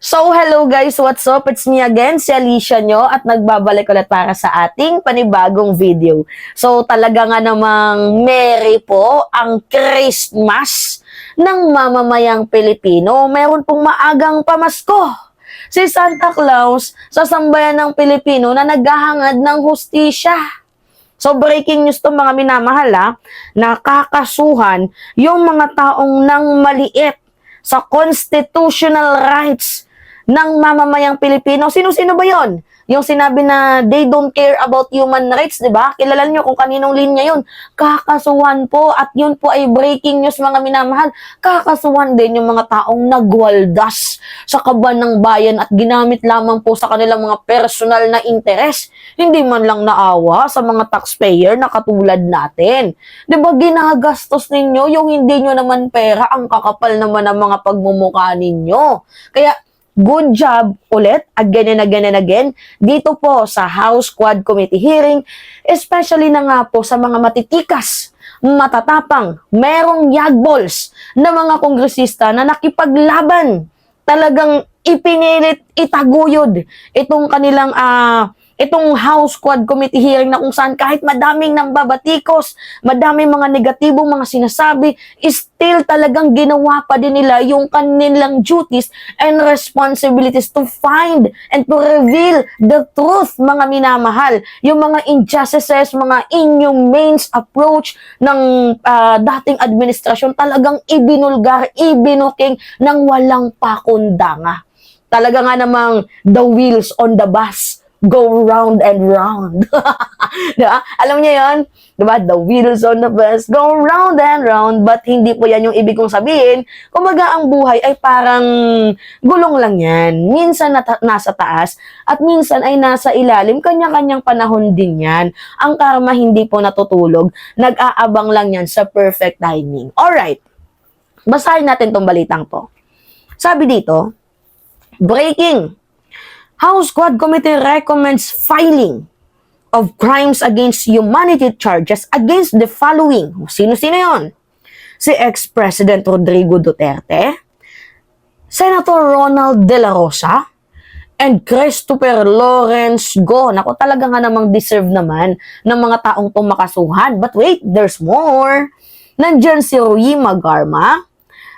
So, hello guys! What's up? It's me again, si Alicia nyo, at nagbabalik ulit para sa ating panibagong video. So, talaga nga namang merry po ang Christmas ng mamamayang Pilipino. Meron pong maagang pamasko si Santa Claus sa sambayan ng Pilipino na naghahangad ng hustisya. So, breaking news to mga minamahal nakakasuhan yung mga taong nang maliit sa constitutional rights ng mamamayang Pilipino. Sino-sino ba yon? Yung sinabi na they don't care about human rights, di ba? Kilala nyo kung kaninong linya yun. Kakasuhan po, at yun po ay breaking news mga minamahal. Kakasuhan din yung mga taong nagwaldas sa kaban ng bayan at ginamit lamang po sa kanilang mga personal na interes. Hindi man lang naawa sa mga taxpayer na katulad natin. Di ba ginagastos ninyo yung hindi nyo naman pera, ang kakapal naman ng mga pagmumukha ninyo. Kaya, good job ulit, again and again, dito po sa House Quad Committee hearing, especially na nga po sa mga matitikas, matatapang, merong yagballs na mga kongresista na nakipaglaban, talagang ipinilit, itaguyod itong kanilang itong House Quad Committee hearing na kung saan kahit madaming nambabatikos, madaming mga negatibong mga sinasabi, still talagang ginawa pa din nila yung kanilang duties and responsibilities to find and to reveal the truth, mga minamahal. Yung mga injustices, mga inhumane approach ng dating administrasyon, talagang ibinulgar, ibinuking ng walang pakundanga. Talaga nga namang the wheels on the bus go round and round. Diba? Alam niyo yon? Diba? The wheels on the bus go round and round. But hindi po yan yung ibig kong sabihin. Kumbaga ang buhay ay parang gulong lang yan. Minsan nasa taas at minsan ay nasa ilalim. Kanya-kanyang panahon din yan. Ang karma hindi po natutulog. Nag-aabang lang yan sa perfect timing. Alright. Basahin natin tong balitang to. Sabi dito, breaking. House Quad Committee recommends filing of crimes against humanity charges against the following. Sino-sino yon? Si ex-President Rodrigo Duterte, Senator Ronald De La Rosa, and Christopher Lawrence Go. Naku, talaga nga namang deserve naman ng mga taong itong makasuhan. But wait, there's more. Nandyan si Rui Magarma,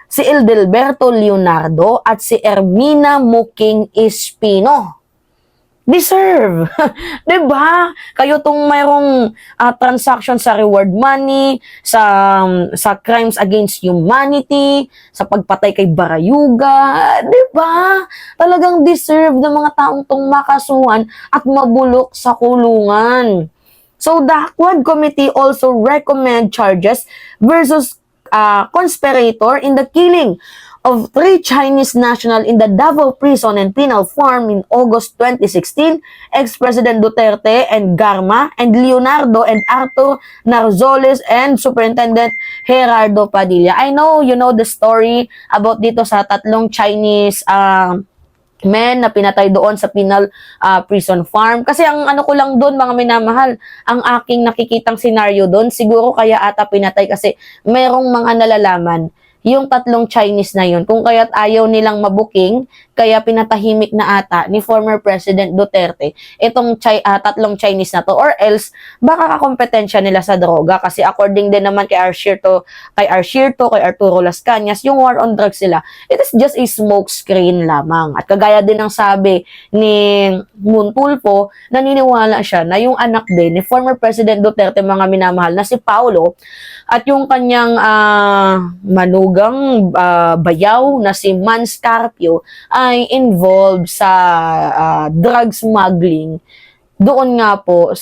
si Edelberto Leonardo, at si Ermina Muking Espino. Deserve. Diba? Kayo tong mayroong transaction sa reward money, sa crimes against humanity, sa pagpatay kay Barayuga. Diba? Talagang deserve ng mga taong tong makasuhan at mabulok sa kulungan. So, the Quad Committee also recommend charges versus conspirator in the killing of 3 Chinese nationals in the Davao Prison and Penal Farm in August 2016, ex-President Duterte and Garma, and Leonardo and Arthur Narzoles, and Superintendent Gerardo Padilla. I know you know the story about dito sa 3 Chinese men na pinatay doon sa penal prison farm. Kasi ang ano ko lang doon, mga minamahal, ang aking nakikitang senaryo doon, siguro kaya ata pinatay kasi merong mga nalalaman yung 3 Chinese na yun. Kung kaya't ayaw nilang mabuking, kaya pinatahimik na ata ni former President Duterte itong 3 Chinese na to. Or else, baka kakompetensya nila sa droga. Kasi according din naman kay kay Arturo Las Cañas, yung war on drugs sila, it is just a smoke screen lamang. At kagaya din ng sabi ni Montulfo, naniniwala siya na yung anak din ni former President Duterte, mga minamahal, na si Paulo, at yung kanyang manugang bayaw na si Man Scarpio ay involved sa drug smuggling. Doon nga po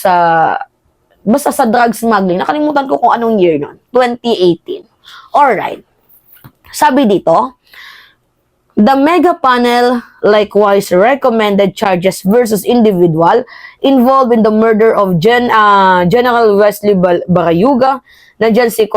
basta sa drug smuggling. Nakalimutan ko kung anong year nun. 2018. Alright. Sabi dito, the mega panel likewise recommended charges versus individual involved in the murder of General Wesley Barayuga. Nandyan si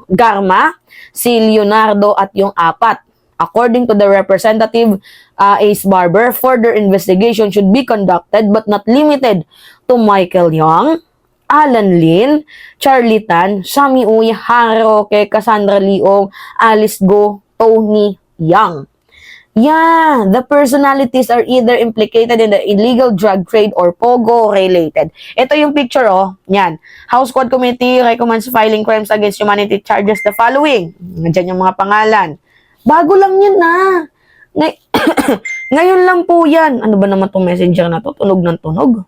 Garma, si Leonardo, at yung 4. According to the representative Ace Barber, further investigation should be conducted but not limited to Michael Young, Alan Lin, Charlie Tan, Sammy Uy, Harry Roque, Cassandra Leong, Alice Go, Tony Yang. Yeah, the personalities are either implicated in the illegal drug trade or POGO related. Ito yung picture, oh. Yan. House Quad Committee recommends filing crimes against humanity charges the following. Nandiyan yung mga pangalan. Bago lang yun, na. Ngayon lang po yan. Ano ba naman tong messenger na to? Tunog ng tunog.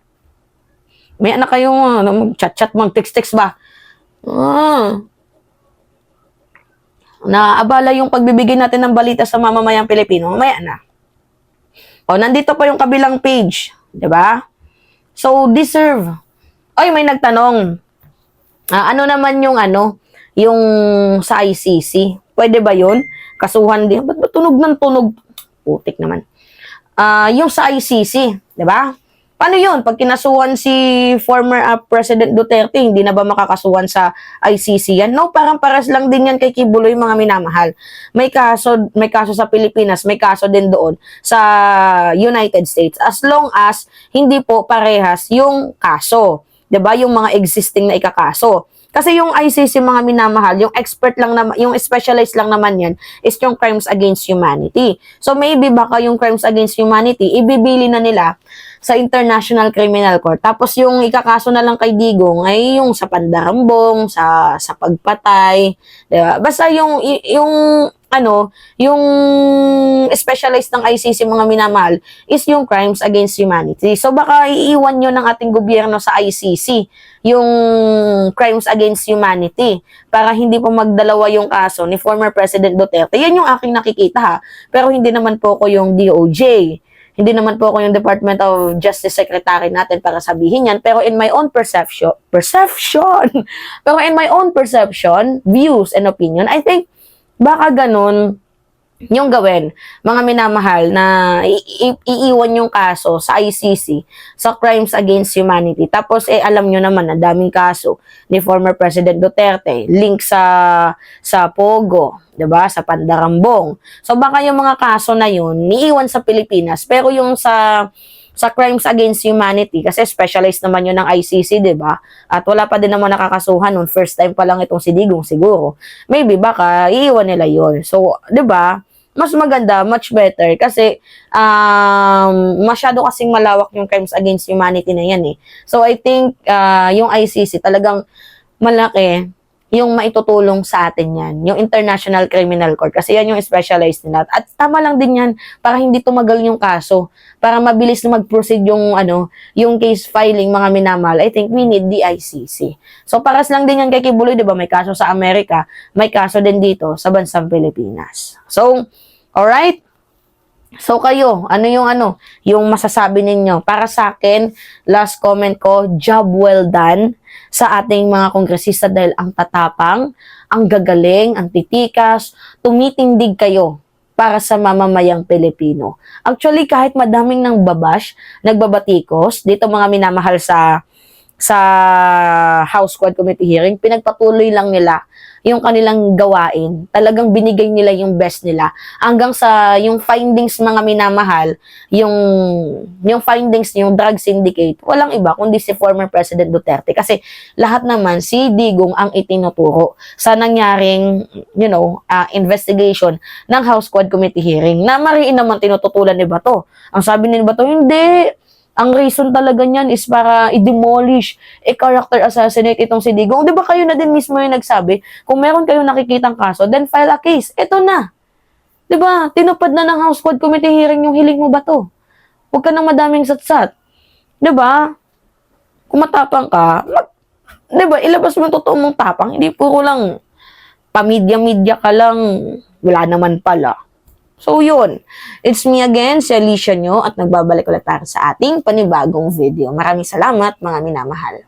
May anak kayong mag-chat-chat, mag-text-text ba? Naabala yung pagbibigay natin ng balita sa mamamayang Pilipino. Mamaya na. O, nandito pa yung kabilang page. Diba? So, deserve. Oy, may nagtanong. Ano naman yung yung sa ICC? Pwede ba yun? Kasuhan din. Ba't ba tunog ng tunog? Putik naman. Yung sa ICC. Diba? Paano yun? Pag kinasuhan si former President Duterte, hindi na ba makakasuhan sa ICC yan? No, parang paras lang din yan kay Kibuloy, mga minamahal. May kaso sa Pilipinas, may kaso din doon sa United States. As long as hindi po parehas yung kaso. 'Di ba? Yung mga existing na ikakaso. Kasi yung ICC, mga minamahal, yung expert lang naman, yung specialized lang naman yan is yung crimes against humanity. So maybe baka yung crimes against humanity, ibibili na nila sa International Criminal Court. Tapos yung ikakaso na lang kay Digong ay yung sa pandarambong, sa pagpatay, diba? Basta yung specialized ng ICC, mga minamahal, is yung crimes against humanity. So baka iiwan nyo ng ating gobyerno sa ICC yung crimes against humanity para hindi po magdalawa yung kaso ni former President Duterte. Yan yung aking nakikita, ha. Pero hindi naman po ko yung DOJ. Hindi naman po ako yung Department of Justice Secretary natin para sabihin yan. Pero in my own pero in my own perception, views and opinion, I think baka ganun yung gawin, mga minamahal, na iiwan yung kaso sa ICC sa crimes against humanity. Tapos alam nyo naman na daming kaso ni former President Duterte, link sa POGO, 'di ba? Sa pandarambong. So baka yung mga kaso na yun niiwan sa Pilipinas, pero yung sa crimes against humanity, kasi specialized naman yun ng ICC, 'di ba? At wala pa din naman nakakasuhan noon, first time pa lang itong si Digong siguro. Maybe baka iiwan nila yun. So, 'di ba? Mas maganda, much better kasi masyado kasing malawak yung crimes against humanity na yan, eh. So I think yung ICC talagang malaki yung maitutulong sa atin yan, yung International Criminal Court, kasi yan yung specialized nila. At tama lang din yan para hindi tumagal yung kaso, para mabilis na mag-proceed yung yung case filing, mga minamahal. I think we need the ICC. So paras lang din yan kay Kibuloy, 'di ba? May kaso sa Amerika, may kaso din dito sa bansang Pilipinas. So, alright? So kayo, yung masasabi ninyo? Para sa akin, last comment ko, job well done sa ating mga kongresista dahil ang tatapang, ang gagaling, ang titikas, tumitindig kayo para sa mamamayang Pilipino. Actually, kahit madaming nang nagbabatikos, dito mga minamahal sa House Quad Committee hearing, pinagpatuloy lang nila yung kanilang gawain. Talagang binigay nila yung best nila. Hanggang sa yung findings, mga minamahal, yung findings yung drug syndicate, walang iba kundi si former President Duterte. Kasi lahat naman si Digong ang itinuturo sa nangyaring, investigation ng House Quad Committee hearing. Na mariin naman tinututulan ni Bato. Ang sabi ni Bato, hindi. Ang reason talaga niyan is para i-demolish, character assassinate itong si Digong. Di ba kayo na din mismo yung nagsabi, kung meron kayong nakikitang kaso, then file a case. Ito na. Di ba? Tinupad na ng House Quad Committee hearing yung hiling mo ba to? Huwag ka nang madaming satsat. Di ba? Kung matapang ka, di ba, ilabas mo yung totoo mong tapang. Hindi puro lang pamidya-midya ka lang, wala naman pala. So, yun. It's me again, si Alicia nyo, at nagbabalik ulit para sa ating panibagong video. Maraming salamat, mga minamahal.